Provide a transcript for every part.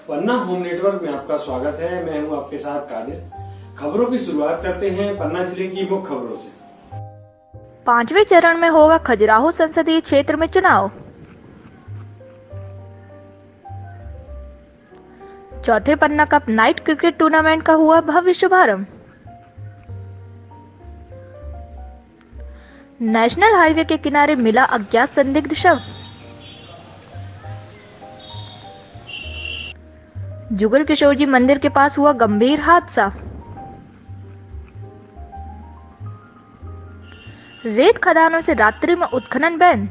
पन्ना home network में आपका स्वागत है। मैं हूं आपके साथ कादिर। खबरों की शुरुआत करते हैं पन्ना जिले की मुख्य खबरों से। 5वें चरण में होगा खजुराहो संसदीय क्षेत्र में चुनाव। चौथे पन्ना कप नाइट क्रिकेट टूर्नामेंट का हुआ भव्य शुभारंभ। नेशनल हाईवे के किनारे मिला अज्ञात संदिग्ध शव। जुगल किशोर जी मंदिर के पास हुआ गंभीर हादसा। रेत खदानों से रात्रि में उत्खनन बैन।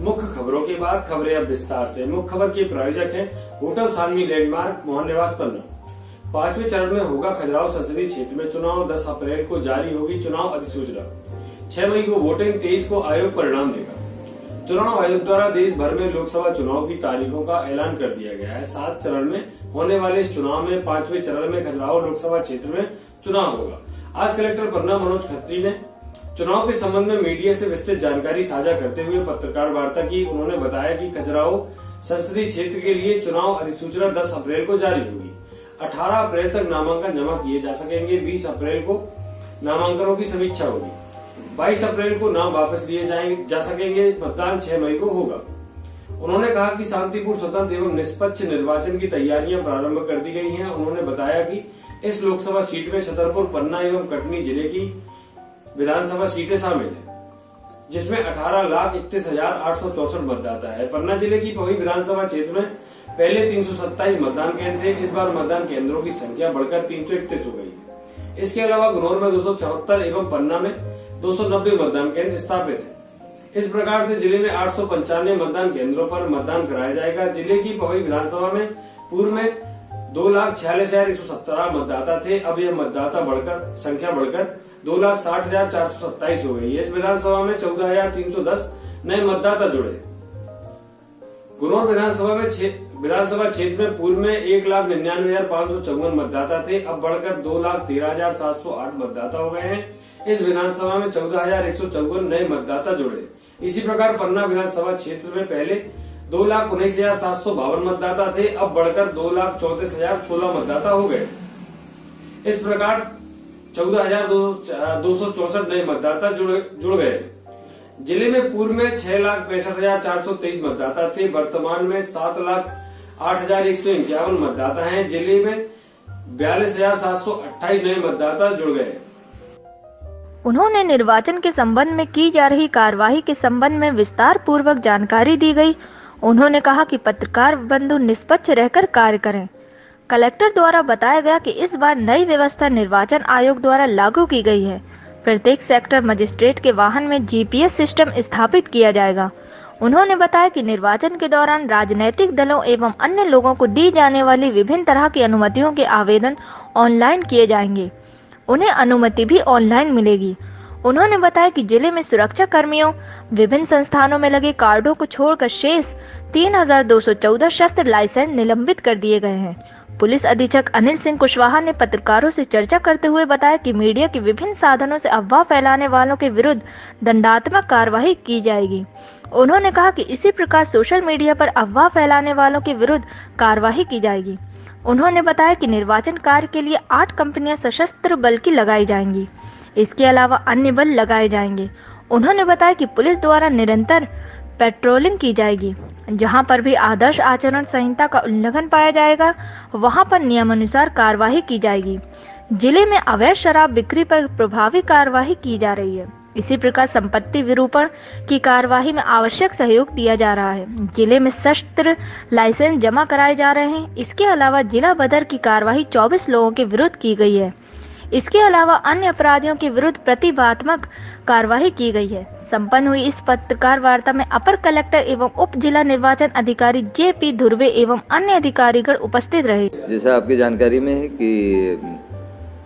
मुख्य खबरों के बाद खबरें अब विस्तार से। मुख्य खबर के प्रायोजक हैं होटल सानवी लैंडमार्क मोहन निवास पन्ना। 5वें चरण में होगा खजुराहो संसदीय क्षेत्र में चुनाव। 10 अप्रैल को जारी होगी चुनाव अधिसूचना। 6 मई को वोटिंग, 23 को आयोग परिणाम देगा। चुनाव आयोग द्वारा देश भर में लोकसभा चुनाव की तारीखों का ऐलान कर दिया गया है। 7 चरण में होने वाले इस चुनाव में 5वें चरण में खजुराहो लोकसभा क्षेत्र में चुनाव होगा। आज कलेक्टर पन्ना मनोज खत्री ने चुनाव के संबंध में मीडिया से विस्तृत जानकारी साझा करते हुए पत्रकार वार्ता की। उन्होंने बताया कि खजुराहो संसदीय क्षेत्र के लिए चुनाव अधिसूचना 10 अप्रैल को जारी होगी। 18 अप्रैल तक नामांकन जमा किए जा सकेंगे। 20 अप्रैल को नामांकनों की समीक्षा होगी। 22 अप्रैल को नाम वापस लिए जा सकेंगे। मतदान 6 मई को होगा। उन्होंने कहा कि शांतिपूर्ण, स्वतंत्र एवं निष्पक्ष निर्वाचन की तैयारियां प्रारंभ कर दी गई हैं। उन्होंने बताया कि इस लोकसभा सीट में छतरपुर, पन्ना एवं कटनी जिले की विधानसभा सीटें शामिल हैं, जिसमें 18,31,864 मतदाता है। पन्ना जिले की पवई विधानसभा क्षेत्र में पहले 327 मतदान केंद्र थे। इस बार मतदान केंद्रों की संख्या बढ़कर 331 हो गई है। इसके अलावा गुनौर में 274 एवं पन्ना में 290 मतदान केंद्र स्थापित है। इस प्रकार से जिले में 895 मतदान केंद्रों पर मतदान कराया जाएगा। जिले की पवई विधानसभा में पूर्व में 2,46,117 मतदाता थे। अब यह मतदाता संख्या बढ़कर 2,60,427 हो गई है। इस विधानसभा में 14,310 नए मतदाता जुड़े। गुनौर विधानसभा क्षेत्र में पूर्व में 1,99,554 मतदाता थे। अब बढ़कर 2,13,708 मतदाता हो गए हैं। इस विधानसभा में 14,154 नए मतदाता जुड़े। इसी प्रकार पन्ना विधानसभा क्षेत्र में पहले 2,19,752 मतदाता थे। अब बढ़कर 2,34,016 मतदाता हो गए। इस प्रकार 14,264 नए मतदाता जुड़ गए। जिले में पूर्व में 6,65,423 मतदाता थे। वर्तमान में 7,08,151 मतदाता हैं। जिले में 42,728 नए मतदाता जुड़ गए। उन्होंने निर्वाचन के संबंध में की जा रही कार्यवाही के संबंध में विस्तार पूर्वक जानकारी दी गई। उन्होंने कहा कि पत्रकार बंधु निष्पक्ष रहकर कार्य करें। कलेक्टर द्वारा बताया गया कि इस बार नई व्यवस्था निर्वाचन आयोग द्वारा लागू की गई है। प्रत्येक सेक्टर मजिस्ट्रेट के वाहन में जीपीएस सिस्टम स्थापित किया जाएगा। उन्होंने बताया कि निर्वाचन के दौरान राजनीतिक दलों एवं अन्य लोगों को दी जाने वाली विभिन्न तरह की अनुमतियों के आवेदन ऑनलाइन किए जाएंगे। उन्हें अनुमति भी ऑनलाइन मिलेगी। उन्होंने बताया कि जिले में सुरक्षा कर्मियों, विभिन्न संस्थानों में लगे कार्डों को छोड़कर शेष 3,214 शस्त्र लाइसेंस निलंबित कर दिए गए हैं। पुलिस अधीक्षक अनिल सिंह कुशवाहा ने पत्रकारों से चर्चा करते हुए बताया कि मीडिया के विभिन्न साधनों से अफवाह फैलाने वालों के विरुद्ध दंडात्मक कार्रवाई की जाएगी। उन्होंने कहा कि इसी प्रकार सोशल मीडिया पर अफवाह फैलाने वालों के विरुद्ध कार्रवाई की जाएगी। उन्होंने बताया कि निर्वाचन कार्य के लिए 8 कंपनियां सशस्त्र बल की लगाई जाएंगी। इसके अलावा अन्य बल लगाए जाएंगे। उन्होंने बताया कि पुलिस द्वारा निरंतर पेट्रोलिंग की जाएगी। जहां पर भी आदर्श आचरण संहिता का उल्लंघन पाया जाएगा, वहां पर नियमानुसार कार्रवाई की जाएगी। जिले में अवैध शराब बिक्री पर प्रभावी कार्रवाई की जा रही है। इसी प्रकार संपत्ति विरूपण की कार्यवाही में आवश्यक सहयोग दिया जा रहा है। जिले में शस्त्र लाइसेंस जमा कराए जा रहे हैं। इसके अलावा जिला बदर की कार्यवाही 24 लोगों के विरुद्ध की गई है। इसके अलावा अन्य अपराधियों के विरुद्ध प्रतिवादात्मक कार्यवाही की गई है। संपन्न हुई इस पत्रकार वार्ता में अपर कलेक्टर एवं उप जिला निर्वाचन अधिकारी JP धुर्वे एवं अन्य अधिकारीगण उपस्थित रहे। जैसा आपकी जानकारी में है कि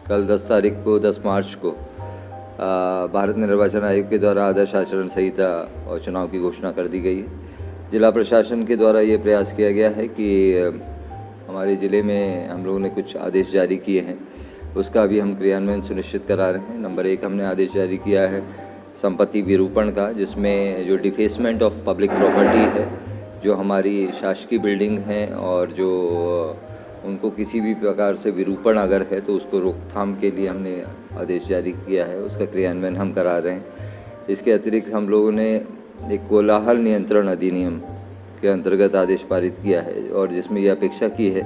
कल 10 मार्च को भारत निर्वाचन आयोग के द्वारा आदर्श आचरण संहिता और चुनाव की घोषणा कर दी गई है। जिला प्रशासन के द्वारा ये प्रयास किया गया है कि हमारे ज़िले में हम लोगों ने कुछ आदेश जारी किए हैं, उसका भी हम क्रियान्वयन सुनिश्चित करा रहे हैं। नंबर 1 हमने आदेश जारी किया है संपत्ति विरूपण का, जिसमें जो डिफेसमेंट ऑफ पब्लिक प्रॉपर्टी है, जो हमारी शासकीय बिल्डिंग हैं और जो उनको किसी भी प्रकार से विरूपण अगर है तो उसको रोकथाम के लिए हमने आदेश जारी किया है, उसका क्रियान्वयन हम करा रहे हैं। इसके अतिरिक्त हम लोगों ने एक कोलाहल नियंत्रण अधिनियम के अंतर्गत आदेश पारित किया है और जिसमें यह अपेक्षा की है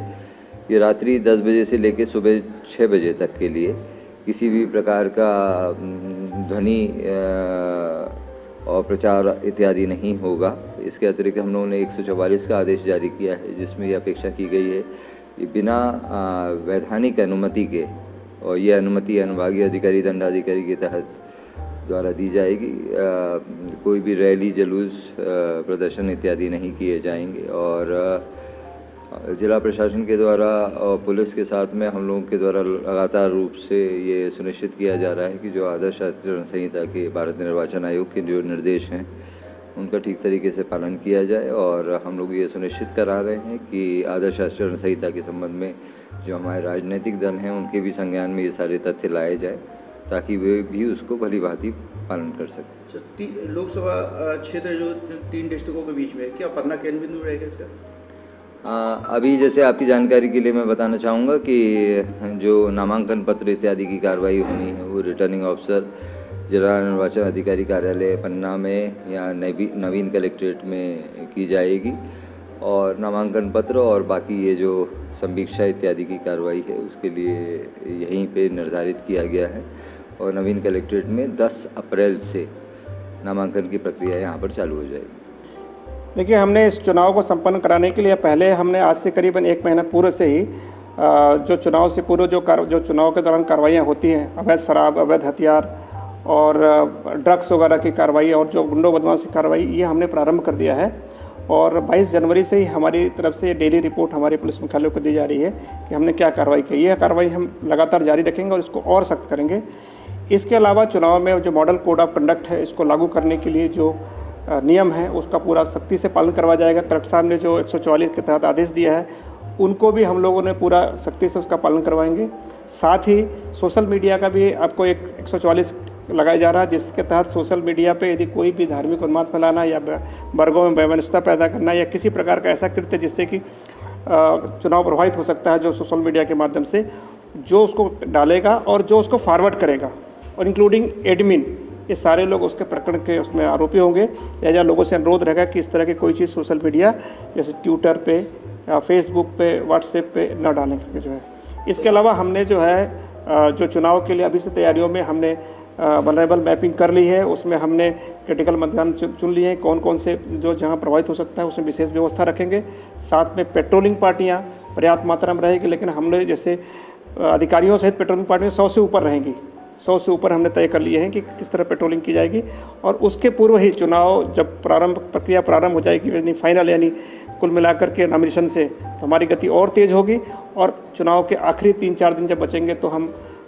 कि रात्रि 10 बजे से लेकर सुबह 6 बजे तक के लिए किसी भी प्रकार का ध्वनि और प्रचार इत्यादि नहीं होगा। इसके अतिरिक्त हम लोगों ने 144 का आदेश जारी किया है, जिसमें यह अपेक्षा की गई है कि बिना वैधानिक अनुमति के, और ये अनुमति अनुभागीय अधिकारी दंडाधिकारी के तहत द्वारा दी जाएगी, कोई भी रैली जुलूस प्रदर्शन इत्यादि नहीं किए जाएंगे। और जिला प्रशासन के द्वारा और पुलिस के साथ में हम लोगों के द्वारा लगातार रूप से ये सुनिश्चित किया जा रहा है कि जो आदर्श आचरण संहिता के भारत निर्वाचन आयोग के जो निर्देश हैं उनका ठीक तरीके से पालन किया जाए। और हम लोग ये सुनिश्चित करा रहे हैं कि आदर्श आचरण संहिता के संबंध में जो हमारे राजनीतिक दल हैं उनके भी संज्ञान में ये सारे तथ्य लाए जाए ताकि वे भी उसको भली भांति पालन कर सकें। लोकसभा क्षेत्र जो 3 डिस्ट्रिक्टों के बीच में क्या पन्ना केंद्र बिंदु रहेगा इसका? अभी जैसे आपकी जानकारी के लिए मैं बताना चाहूँगा कि जो नामांकन पत्र इत्यादि की कार्रवाई होनी है वो रिटर्निंग ऑफिसर जिला निर्वाचन अधिकारी कार्यालय पन्ना में या नवीन कलेक्ट्रेट में की जाएगी और नामांकन पत्र और बाकी ये जो समीक्षा इत्यादि की कार्रवाई है उसके लिए यहीं पे निर्धारित किया गया है। और नवीन कलेक्ट्रेट में 10 अप्रैल से नामांकन की प्रक्रिया यहाँ पर चालू हो जाएगी। देखिए, हमने इस चुनाव को संपन्न कराने के लिए पहले हमने आज से करीबन 1 महीना पूर्व से ही जो चुनाव से पूर्व जो चुनाव के दौरान कार्रवाइयाँ होती हैं, अवैध शराब, अवैध हथियार और ड्रग्स वगैरह की कार्रवाई और जो गुंडों बदमाश की कार्रवाई, ये हमने प्रारंभ कर दिया है। और 22 जनवरी से ही हमारी तरफ से डेली रिपोर्ट हमारे पुलिस मुख्यालय को दी जा रही है कि हमने क्या कार्रवाई की। यह कार्रवाई हम लगातार जारी रखेंगे और इसको और सख्त करेंगे। इसके अलावा चुनाव में जो मॉडल कोड ऑफ कंडक्ट है, इसको लागू करने के लिए जो नियम है उसका पूरा सख्ती से पालन करवाया जाएगा। कलेक्टर साहब ने जो 144 के तहत आदेश दिया है उनको भी हम लोगों ने पूरा सख्ती से उसका पालन करवाएंगे। साथ ही सोशल मीडिया का भी आपको एक 144 लगाया जा रहा है, जिसके तहत सोशल मीडिया पे यदि कोई भी धार्मिक उन्माद फैलाना या वर्गों में वैमनस्यता पैदा करना या किसी प्रकार का ऐसा कृत्य जिससे कि चुनाव प्रभावित हो सकता है, जो सोशल मीडिया के माध्यम से जो उसको डालेगा और जो उसको फॉरवर्ड करेगा और इंक्लूडिंग एडमिन, ये सारे लोग उसके प्रकरण के उसमें आरोपी होंगे। या लोगों से अनुरोध रहेगा कि इस तरह की कोई चीज़ सोशल मीडिया जैसे ट्विटर पे या फेसबुक पे, व्हाट्सएप पे न डालने के जो है। इसके अलावा हमने जो है जो चुनाव के लिए अभी से तैयारियों में हमने वल्नरेबल मैपिंग कर ली है, उसमें हमने क्रिटिकल मतदान चुन लिए हैं, कौन कौन से जो जहां प्रभावित हो सकता है उसमें विशेष व्यवस्था रखेंगे। साथ में पेट्रोलिंग पार्टियां पर्याप्त मात्रा में रहेगी, लेकिन हमने जैसे अधिकारियों सहित पेट्रोलिंग पार्टियां 100 से ऊपर रहेंगी। 100 से ऊपर हमने तय कर लिए हैं कि किस तरह पेट्रोलिंग की जाएगी। और उसके पूर्व ही चुनाव जब प्रक्रिया प्रारंभ हो जाएगी, यानी फाइनल, यानी कुल मिलाकर के नॉमिनेशन से, तो हमारी गति और तेज़ होगी। और चुनाव के आखिरी 3-4 दिन जब बचेंगे तो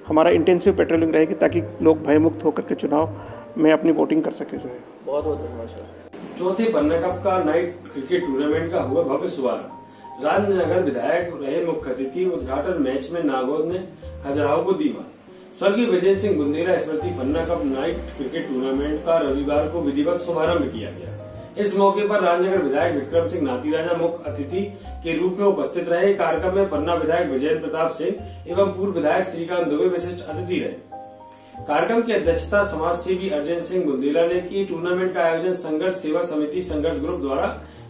हमारा इंटेंसिव पेट्रोलिंग रहेगी ताकि लोग भयमुक्त होकर के चुनाव में अपनी वोटिंग कर सके। जो है बहुत बहुत धन्यवाद सर। चौथे पन्ना कप का नाइट क्रिकेट टूर्नामेंट का हुआ भव्य शुभारंभ। राजनगर विधायक रहे मुख्य अतिथि। उद्घाटन मैच में नागौद ने खजुराहो को दी मात। स्वर्गीय विजय सिंह बुंदेला स्मृति पन्ना कप नाइट क्रिकेट टूर्नामेंट का रविवार को विधिवत शुभारंभ किया गया। इस मौके पर राजनगर विधायक विक्रम सिंह नातीराजा मुख्य अतिथि के रूप में उपस्थित रहे। कार्यक्रम में पन्ना विधायक विजयेंद्र प्रताप सिंह एवं पूर्व विधायक श्रीकांत दुबे विशिष्ट अतिथि रहे। कार्यक्रम की अध्यक्षता समाज सेवी अर्जन सिंह बुंदेला ने की। टूर्नामेंट का आयोजन संघर्ष सेवा समिति संघर्ष ग्रुप द्वारा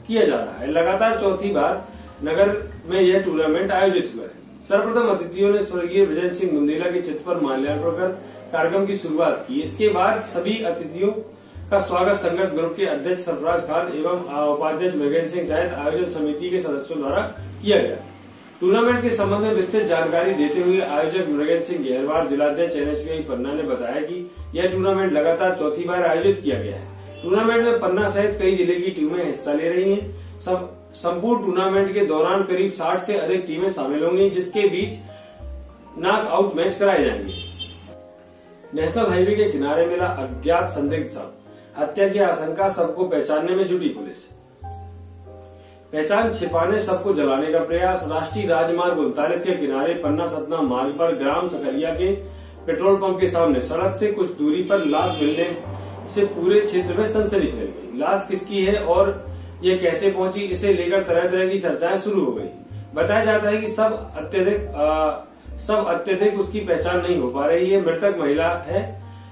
किया जा रहा है। लगातार चौथी बार नगर में यह टूर्नामेंट आयोजित हुआ है। सर्वप्रथम अतिथियों ने स्वर्गीय विजय सिंह बुंदेला के चित्र पर माल्यार्पण कर कार्यक्रम की शुरुआत की। इसके बाद सभी अतिथियों का स्वागत संघर्ष ग्रुप के अध्यक्ष सरफराज खान एवं उपाध्यक्ष महेंद्र सिंह सहित आयोजन समिति के सदस्यों द्वारा किया गया। टूर्नामेंट के संबंध में विस्तृत जानकारी देते हुए आयोजक मृगेंद्र सिंह गहरवार, जिलाध्यक्ष NSUI पन्ना ने बताया कि यह टूर्नामेंट लगातार चौथी बार आयोजित किया गया है। टूर्नामेंट में पन्ना सहित कई जिले की टीमें हिस्सा ले रही हैं। संपूर्ण टूर्नामेंट के दौरान करीब 60 से अधिक टीमें शामिल होंगी, जिसके बीच नॉकआउट मैच कराए जाएंगे। नेशनल हाईवे के किनारे मिला अज्ञात संदिग्ध शव, हत्या की आशंका, सबको पहचानने में जुटी पुलिस। पहचान छिपाने सबको जलाने का प्रयास। राष्ट्रीय राजमार्ग 39 के किनारे पन्ना सतना मार्ग पर ग्राम सकरिया के पेट्रोल पंप के सामने सड़क से कुछ दूरी पर लाश मिलने से पूरे क्षेत्र में सनसनी फैल गई। लाश किसकी है और ये कैसे पहुंची, इसे लेकर तरह तरह की चर्चाएं शुरू हो गई। बताया जाता है कि सब अत्यधिक उसकी पहचान नहीं हो पा रही है। मृतक महिला है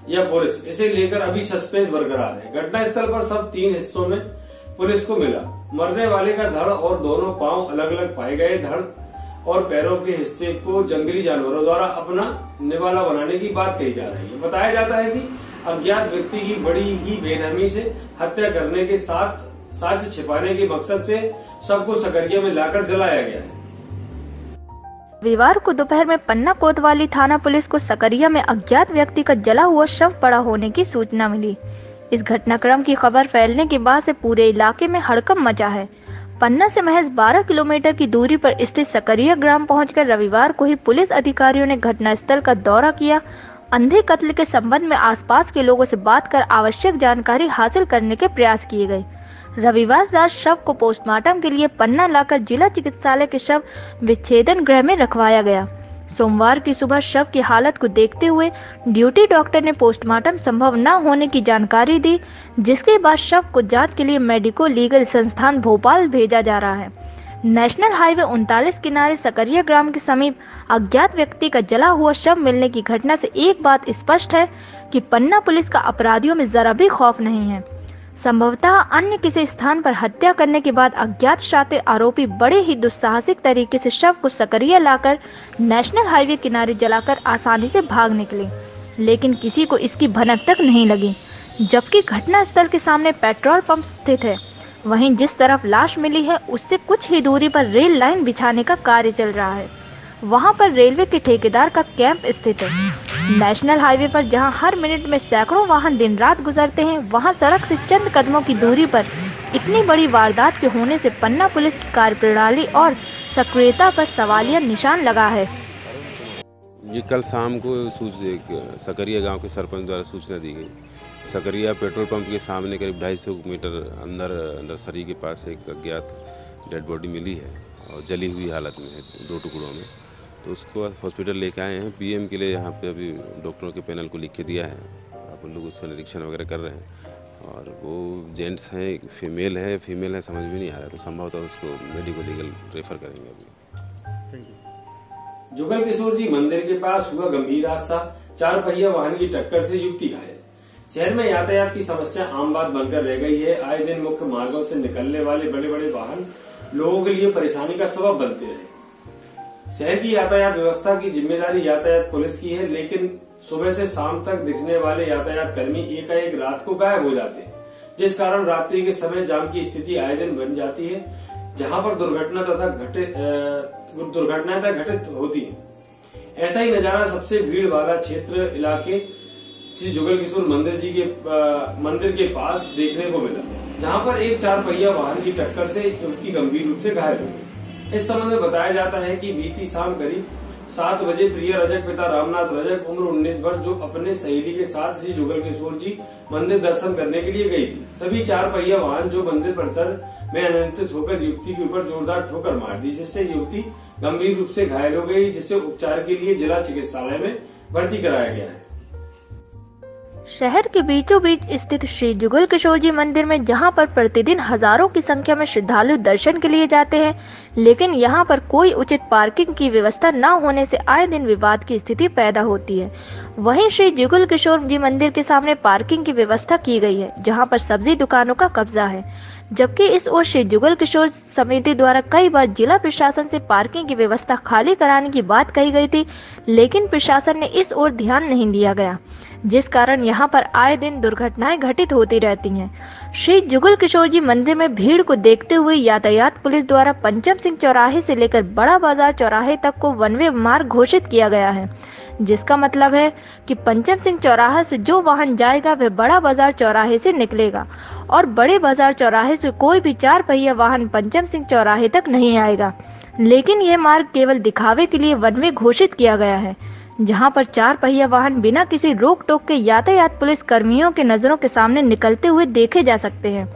या पुरुष, इसे लेकर अभी सस्पेंस बरकरार है। घटनास्थल पर सब 3 हिस्सों में पुलिस को मिला। मरने वाले का धड़ और दोनों पांव अलग अलग पाए गए। धड़ और पैरों के हिस्से को जंगली जानवरों द्वारा अपना निवाला बनाने की बात कही जा रही है। बताया जाता है कि अज्ञात व्यक्ति की बड़ी ही बेरहमी से हत्या करने के साथ साक्ष्य छिपाने के मकसद से सबको सकरिया में लाकर जलाया गया है। रविवार को दोपहर में पन्ना कोतवाली थाना पुलिस को सकरिया में अज्ञात व्यक्ति का जला हुआ शव पड़ा होने की सूचना मिली। इस घटनाक्रम की खबर फैलने के बाद से पूरे इलाके में हड़कंप मचा है। पन्ना से महज 12 किलोमीटर की दूरी पर स्थित सकरिया ग्राम पहुंचकर रविवार को ही पुलिस अधिकारियों ने घटनास्थल का दौरा किया। अंधे कत्ल के संबंध में आसपास के लोगों से बात कर आवश्यक जानकारी हासिल करने के प्रयास किए गए। रविवार रात शव को पोस्टमार्टम के लिए पन्ना लाकर जिला चिकित्सालय के शव विच्छेदन गृह में रखवाया गया। सोमवार की सुबह शव की हालत को देखते हुए ड्यूटी डॉक्टर ने पोस्टमार्टम संभव न होने की जानकारी दी, जिसके बाद शव को जांच के लिए मेडिको लीगल संस्थान भोपाल भेजा जा रहा है। नेशनल हाईवे 39 किनारे सकरिया ग्राम के समीप अज्ञात व्यक्ति का जला हुआ शव मिलने की घटना से एक बात स्पष्ट है कि पन्ना पुलिस का अपराधियों में जरा भी खौफ नहीं है। संभवतः अन्य किसी स्थान पर हत्या करने के बाद अज्ञात शातिर आरोपी बड़े ही दुस्साहसिक तरीके से शव को सकरिया लाकर नेशनल हाईवे किनारे जलाकर आसानी से भाग निकले, लेकिन किसी को इसकी भनक तक नहीं लगी। जबकि घटनास्थल के सामने पेट्रोल पंप स्थित है, वहीं जिस तरफ लाश मिली है उससे कुछ ही दूरी पर रेल लाइन बिछाने का कार्य चल रहा है। वहां पर रेलवे के ठेकेदार का कैंप स्थित है। नेशनल हाईवे पर जहां हर मिनट में सैकड़ों वाहन दिन रात गुजरते हैं, वहां सड़क से चंद कदमों की दूरी पर इतनी बड़ी वारदात के होने से पन्ना पुलिस की कार्यप्रणाली और सक्रियता पर सवालिया निशान लगा है। ये कल शाम को सकरिया गांव के सरपंच द्वारा सूचना दी गई। सकरिया पेट्रोल पंप के सामने करीब 250 मीटर अंदर नर्सरी के पास एक अज्ञात डेड बॉडी मिली है और जली हुई हालत में है, 2 टुकड़ों में। तो उसको हॉस्पिटल लेके आए हैं पीएम के लिए। यहाँ पे अभी डॉक्टरों के पैनल को लिख के दिया है। अब लोग उसका निरीक्षण वगैरह कर रहे हैं। और वो जेंट्स हैं, फीमेल है समझ में नहीं आ रहा, तो संभवतः उसको मेडिको लीगल रेफर करेंगे अभी। जुगल किशोर जी मंदिर के पास हुआ गंभीर हादसा, 4 पहिया वाहन की टक्कर से युवती घायल। शहर में यातायात की समस्या आम बात बनकर रह गई है। आए दिन मुख्य मार्गों से निकलने वाले बड़े बड़े वाहन लोगों के लिए परेशानी का सबब बनते रहे। शहर की यातायात व्यवस्था की जिम्मेदारी यातायात पुलिस की है, लेकिन सुबह से शाम तक दिखने वाले यातायात कर्मी एकाएक रात को गायब हो जाते हैं, जिस कारण रात्रि के समय जाम की स्थिति आए दिन बन जाती है, जहां पर दुर्घटनाएं तक घटित होती है। ऐसा ही नजारा सबसे भीड़ वाला क्षेत्र इलाके श्री जुगल किशोर मंदिर के पास देखने को मिला, जहां पर एक 4 पहिया वाहन की टक्कर से युवती गंभीर रूप से घायल हो गई। इस संबंध में बताया जाता है कि बीती शाम करीब 7 बजे प्रिय रजक पिता रामनाथ रजक उम्र 19 वर्ष, जो अपने सहेली के साथ श्री जुगल किशोर जी मंदिर दर्शन करने के लिए गई थी, तभी 4 पहिया वाहन जो मंदिर परिसर में अनियंत्रित होकर युवती के ऊपर जोरदार ठोकर मार दी, जिससे युवती गंभीर रूप से घायल हो गई, जिससे उपचार के लिए जिला चिकित्सालय में भर्ती कराया गया है। शहर के बीचों बीच स्थित श्री जुगल किशोर जी मंदिर में जहां पर प्रतिदिन हजारों की संख्या में श्रद्धालु दर्शन के लिए जाते हैं, लेकिन यहां पर कोई उचित पार्किंग की व्यवस्था न होने से आए दिन विवाद की स्थिति पैदा होती है। वहीं श्री जुगल किशोर जी मंदिर के सामने पार्किंग की व्यवस्था की गई है, जहां पर सब्जी दुकानों का कब्जा है। जबकि इस ओर श्री जुगल किशोर समिति द्वारा कई बार जिला प्रशासन से पार्किंग की व्यवस्था खाली कराने की बात कही गई थी, लेकिन प्रशासन ने इस ओर ध्यान नहीं दिया गया, जिस कारण यहां पर आए दिन दुर्घटनाएं घटित होती रहती हैं। श्री जुगल किशोर जी मंदिर में भीड़ को देखते हुए यातायात पुलिस द्वारा पंचम सिंह चौराहे से लेकर बड़ा बाजार चौराहे तक को वन वे मार्ग घोषित किया गया है, जिसका मतलब है कि पंचम सिंह चौराहे से जो वाहन जाएगा वह बड़ा बाजार चौराहे से निकलेगा और बड़े बाजार चौराहे से कोई भी 4 पहिया वाहन पंचम सिंह चौराहे तक नहीं आएगा। लेकिन यह मार्ग केवल दिखावे के लिए वन वे घोषित किया गया है, जहां पर 4 पहिया वाहन बिना किसी रोक टोक के यातायात पुलिस कर्मियों के नजरों के सामने निकलते हुए देखे जा सकते हैं।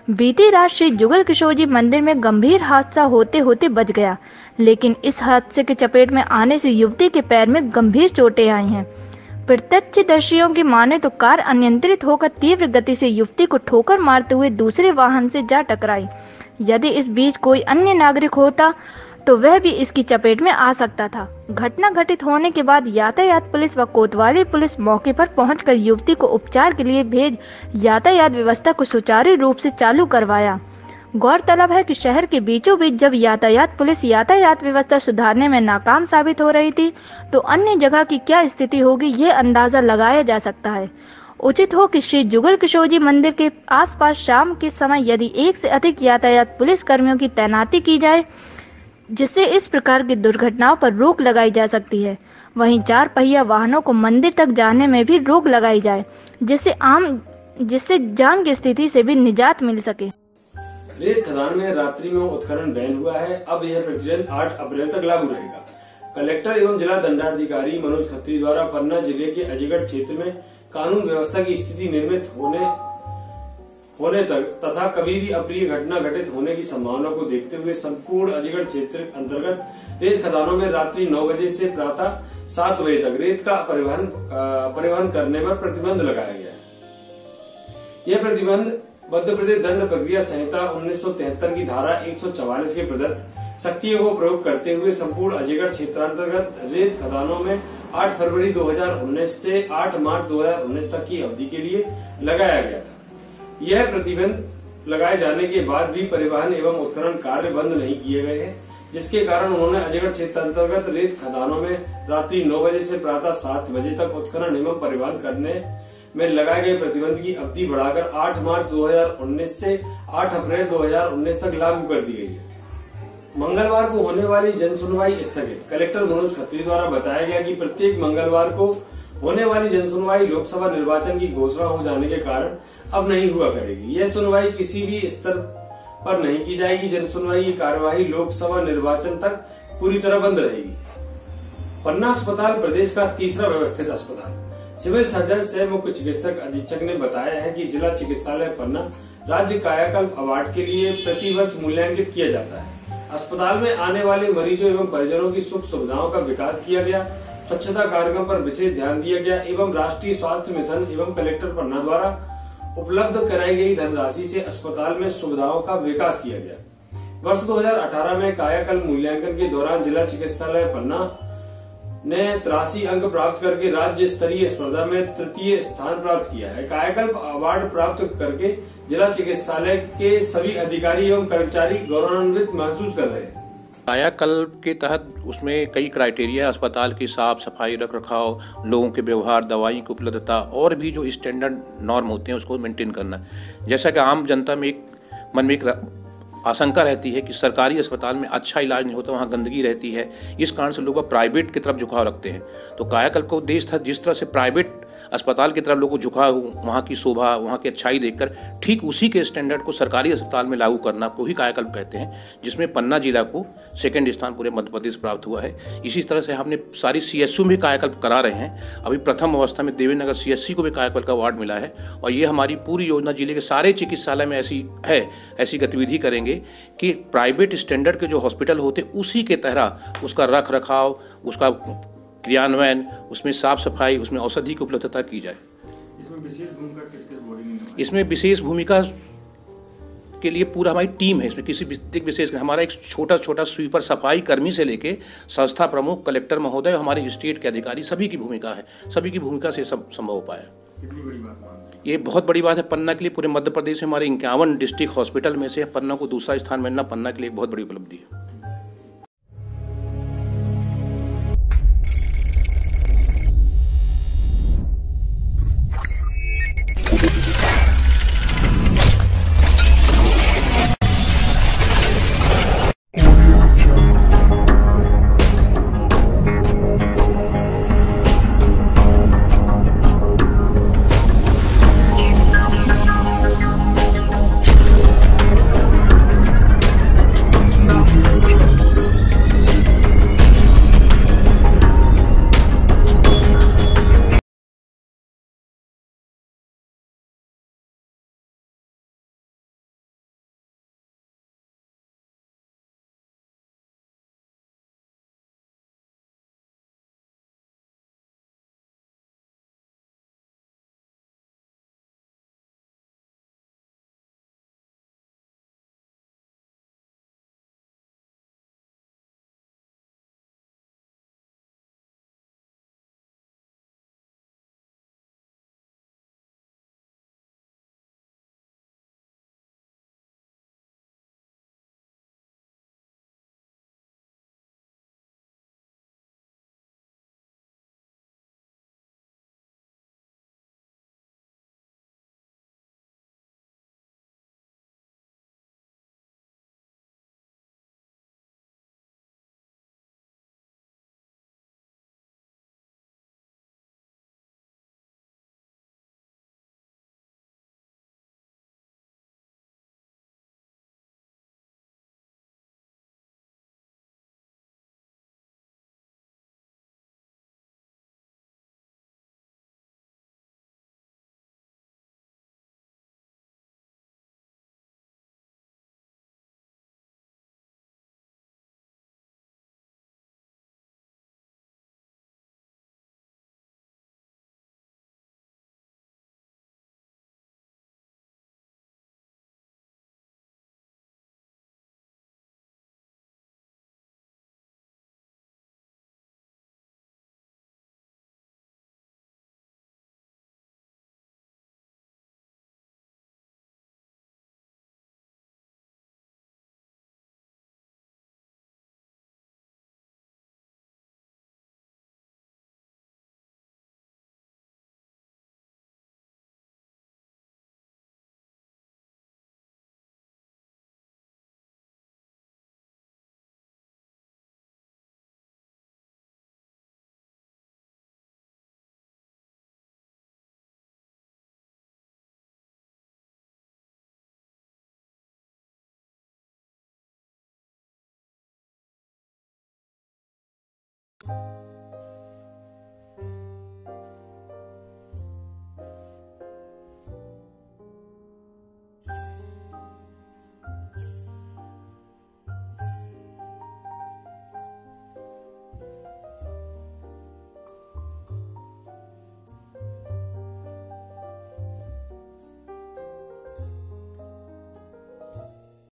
बीती रात श्री जुगल किशोर जी मंदिर में गंभीर हादसा होते होते बच गया, लेकिन इस हादसे के चपेट में आने से युवती के पैर में गंभीर चोटें आई हैं। प्रत्यक्षदर्शियों की माने तो कार अनियंत्रित होकर तीव्र गति से युवती को ठोकर मारते हुए दूसरे वाहन से जा टकराई। यदि इस बीच कोई अन्य नागरिक होता तो वह भी इसकी चपेट में आ सकता था। घटना घटित होने के बाद यातायात पुलिस व कोतवाली पुलिस मौके पर पहुंचकर युवती को उपचार के लिए भेज यातायात व्यवस्था को सुचारू रूप से चालू करवाया। गौरतलब है कि शहर के बीचों बीच जब यातायात पुलिस यातायात व्यवस्था सुधारने में नाकाम साबित हो रही थी, तो अन्य जगह की क्या स्थिति होगी यह अंदाजा लगाया जा सकता है। उचित हो कि श्री जुगल किशोर जी मंदिर के आसपास शाम के समय यदि 1 से अधिक यातायात पुलिस कर्मियों की तैनाती की जाए, जिससे इस प्रकार की दुर्घटनाओं पर रोक लगाई जा सकती है। वहीं 4 पहिया वाहनों को मंदिर तक जाने में भी रोक लगाई जाए, जिससे जाम की स्थिति से भी निजात मिल सके। रेत खदान में रात्रि में उत्खनन बैन हुआ है। अब यह प्रतिबंध 8 अप्रैल तक लागू रहेगा। कलेक्टर एवं जिला दंडाधिकारी मनोज खत्री द्वारा पन्ना जिले के अजयगढ़ क्षेत्र में कानून व्यवस्था की स्थिति निर्मित होने तक तथा कभी भी अप्रिय घटना घटित होने की संभावना को देखते हुए संपूर्ण अजयगढ़ क्षेत्र अंतर्गत रेत खदानों में रात्रि 9 बजे से प्रातः 7 बजे तक रेत का परिवहन करने पर प्रतिबंध लगाया गया है। यह प्रतिबंध मध्य प्रदेश दंड प्रक्रिया संहिता 1973 की धारा 144 के प्रदत्त शक्तियों को प्रयोग करते हुए संपूर्ण अजयगढ़ क्षेत्रांतर्गत रेत खदानों में 8 फरवरी 2019 से 8 मार्च 2019 तक की अवधि के लिए लगाया गया था। यह प्रतिबंध लगाए जाने के बाद भी परिवहन एवं उत्खनन कार्य बंद नहीं किए गए हैं, जिसके कारण उन्होंने अजयगढ़ क्षेत्र अंतर्गत रेत खदानों में रात्रि 9 बजे से प्रातः 7 बजे तक उत्खनन एवं परिवहन करने में लगाए गए प्रतिबंध की अवधि बढ़ाकर 8 मार्च 2019 से 8 अप्रैल 2019 तक लागू कर दी गई है। मंगलवार को होने वाली जन सुनवाई स्थगित। कलेक्टर मनोज खत्री द्वारा बताया गया कि प्रत्येक मंगलवार को होने वाली जन सुनवाई लोकसभा निर्वाचन की घोषणा हो जाने के कारण अब नहीं हुआ करेगी। यह सुनवाई किसी भी स्तर पर नहीं की जाएगी। जन सुनवाई की कार्यवाही लोकसभा निर्वाचन तक पूरी तरह बंद रहेगी। पन्ना अस्पताल प्रदेश का तीसरा व्यवस्थित अस्पताल। सिविल सर्जन सह मुख्य चिकित्सक अधीक्षक ने बताया है कि जिला चिकित्सालय पन्ना राज्य कायाकल्प अवार्ड के लिए प्रतिवर्ष मूल्यांकित किया जाता है। अस्पताल में आने वाले मरीजों एवं परिजनों की सुख सुविधाओं का विकास किया गया, स्वच्छता कार्यक्रम पर विशेष ध्यान दिया गया एवं राष्ट्रीय स्वास्थ्य मिशन एवं कलेक्टर पन्ना द्वारा उपलब्ध कराई गई धनराशि से अस्पताल में सुविधाओं का विकास किया गया। वर्ष 2018 में कायाकल्प मूल्यांकन के दौरान जिला चिकित्सालय पन्ना ने 83 अंक प्राप्त करके राज्य स्तरीय स्पर्धा में तृतीय स्थान प्राप्त किया है। कायाकल्प अवार्ड प्राप्त करके जिला चिकित्सालय के सभी अधिकारी एवं कर्मचारी गौरवान्वित महसूस कर रहे हैं। कायाकल्प के तहत उसमें कई क्राइटेरिया, अस्पताल की साफ सफाई, रख रखाव, लोगों के व्यवहार, दवाई की उपलब्धता और भी जो स्टैंडर्ड नॉर्म होते हैं उसको मेंटेन करना। जैसा कि आम जनता में मन में एक आशंका रहती है कि सरकारी अस्पताल में अच्छा इलाज नहीं होता, वहाँ गंदगी रहती है, इस कारण से लोग प्राइवेट की तरफ झुकाव रखते हैं। तो कायाकल्प का उद्देश्य था जिस तरह से प्राइवेट अस्पताल की तरफ लोगों को झुकाव, वहाँ की शोभा, वहाँ की अच्छाई देखकर ठीक उसी के स्टैंडर्ड को सरकारी अस्पताल में लागू करना को ही कायाकल्प कहते हैं, जिसमें पन्ना जिला को 2nd स्थान पूरे मध्य प्रदेश प्राप्त हुआ है। इसी तरह से हमने सारी CSU में कायाकल्प करा रहे हैं। अभी प्रथम अवस्था में देवेंद्र नगर CSC को भी कायाकल्प का अवार्ड मिला है और ये हमारी पूरी योजना जिले के सारे चिकित्सालय में ऐसी गतिविधि करेंगे कि प्राइवेट स्टैंडर्ड के जो हॉस्पिटल होते उसी के तरह उसका रख रखाव, उसका क्रियान्वयन, उसमें साफ सफाई, उसमें औषधि की उपलब्धता की जाए। इसमें विशेष भूमिका किस बॉडी ने? इसमें विशेष भूमिका के लिए पूरा हमारी टीम है। इसमें किसी विशेष हमारा एक छोटा स्वीपर सफाई कर्मी से लेके संस्था प्रमुख, कलेक्टर महोदय, हमारे स्टेट के अधिकारी, सभी की भूमिका है। सभी की भूमिका से सब संभव हो पाया। कितनी बड़ी बात मानते हैं? ये बहुत बड़ी बात है पन्ना के लिए। पूरे मध्य प्रदेश में हमारे 51 डिस्ट्रिक्ट हॉस्पिटल में से पन्ना को दूसरा स्थान मिलना पन्ना के लिए एक बहुत बड़ी उपलब्धि है।